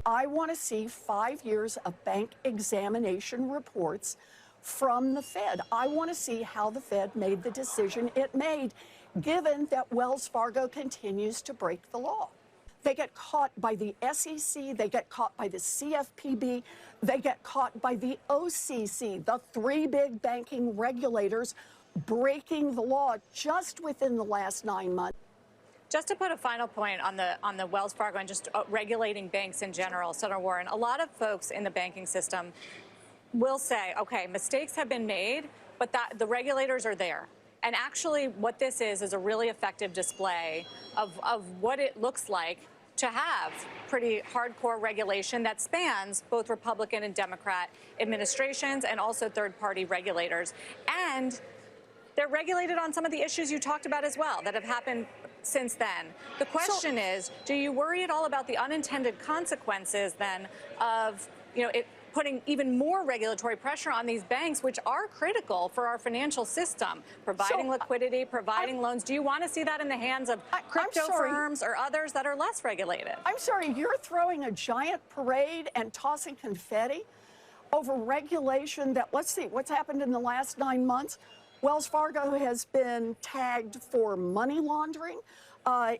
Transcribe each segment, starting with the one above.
I want to see 5 years of bank examination reports from the Fed. I want to see how the Fed made the decision it made, given that Wells Fargo continues to break the law. They get caught by the SEC, they get caught by the CFPB, they get caught by the OCC, the three big banking regulators breaking the law just within the last 9 months. Just to put a final point on the Wells Fargo and just regulating banks in general, Senator Warren, a lot of folks in the banking system will say, okay, mistakes have been made, but the regulators are there. And actually what this is a really effective display of what it looks like to have pretty hardcore regulation that spans both Republican and Democrat administrations and also third-party regulators. And they're regulated on some of the issues you talked about as well that have happened since then. The question is, do you worry at all about the unintended consequences then of, it putting even more regulatory pressure on these banks, which are critical for our financial system, providing liquidity, providing loans? Do you want to see that in the hands of crypto firms or others that are less regulated? I'm sorry, you're throwing a giant parade and tossing confetti over regulation that, let's see, what's happened in the last 9 months? Wells Fargo has been tagged for money laundering.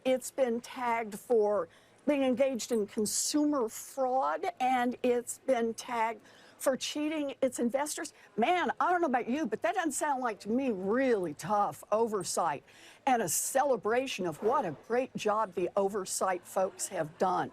It's been tagged for being engaged in consumer fraud, and it's been tagged for cheating its investors. Man, I don't know about you, but that doesn't sound like to me really tough oversight and a celebration of what a great job the oversight folks have done.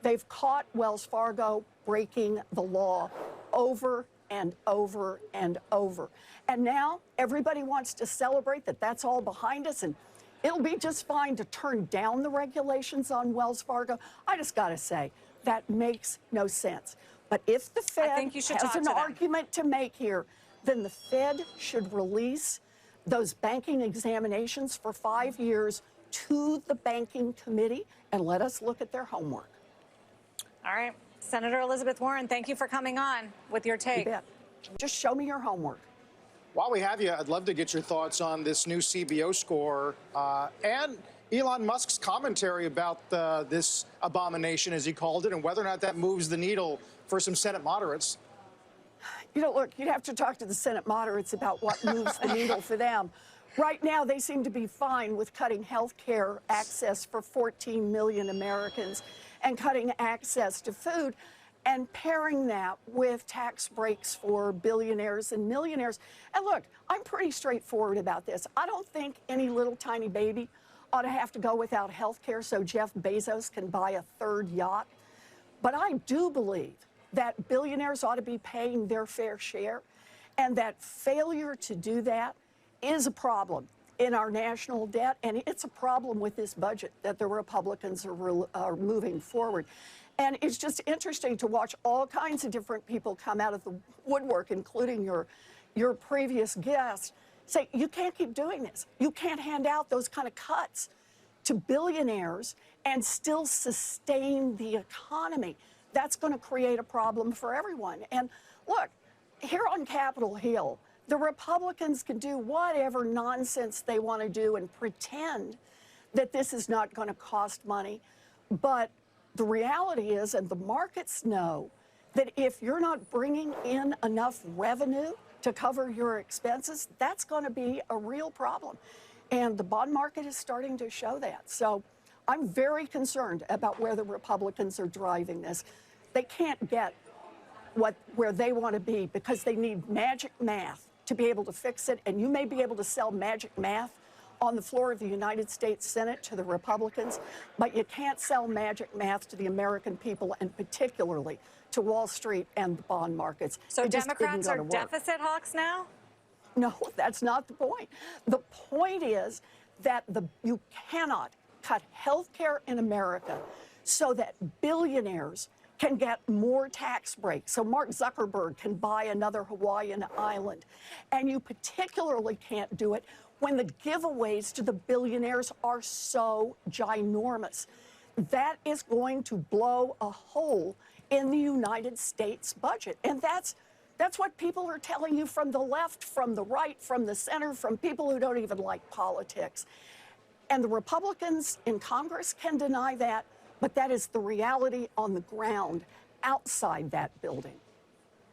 They've caught Wells Fargo breaking the law over and over and over. And now everybody wants to celebrate that that's all behind us, and it'll be just fine to turn down the regulations on Wells Fargo. I just got to say, that makes no sense. But if the Fed has an argument to make here, then the Fed should release those banking examinations for 5 years to the banking committee and let us look at their homework. All right. Senator Elizabeth Warren, thank you for coming on with your take. You bet. Just show me your homework. While we have you, I'd love to get your thoughts on this new CBO score and Elon Musk's commentary about this abomination, as he called it, and whether or not that moves the needle for some Senate moderates. Look, you'd have to talk to the Senate moderates about what moves the needle for them. Right now, they seem to be fine with cutting health care access for 14 million Americans and cutting access to food and pairing that with tax breaks for billionaires and millionaires. And look, I'm pretty straightforward about this. I don't think any little tiny baby ought to have to go without health care so Jeff Bezos can buy a third yacht. But I do believe that billionaires ought to be paying their fair share, and that failure to do that is a problem in our national debt, and it's a problem with this budget that the Republicans are moving forward. And it's just interesting to watch all kinds of different people come out of the woodwork, including your previous guest, say, you can't keep doing this. You can't hand out those kind of cuts to billionaires and still sustain the economy. That's going to create a problem for everyone. And look, here on Capitol Hill, the Republicans can do whatever nonsense they want to do and pretend that this is not going to cost money. But the reality is, and the markets know, that if you're not bringing in enough revenue to cover your expenses, that's going to be a real problem. And the bond market is starting to show that. So I'm very concerned about where the Republicans are driving this. They can't get where they want to be because they need magic math to be able to fix it. And you may be able to sell magic math on the floor of the United States Senate to the Republicans, but you can't sell magic math to the American people, and particularly to Wall Street and the bond markets. So Democrats are deficit hawks now? No, that's not the point. The point is that you cannot cut health care in America so that billionaires can get more tax breaks, so Mark Zuckerberg can buy another Hawaiian island. And you particularly can't do it when the giveaways to the billionaires are so ginormous. That is going to blow a hole in the United States budget. And that's what people are telling you from the left, from the right, from the center, from people who don't even like politics. And the Republicans in Congress can deny that, but that is the reality on the ground outside that building.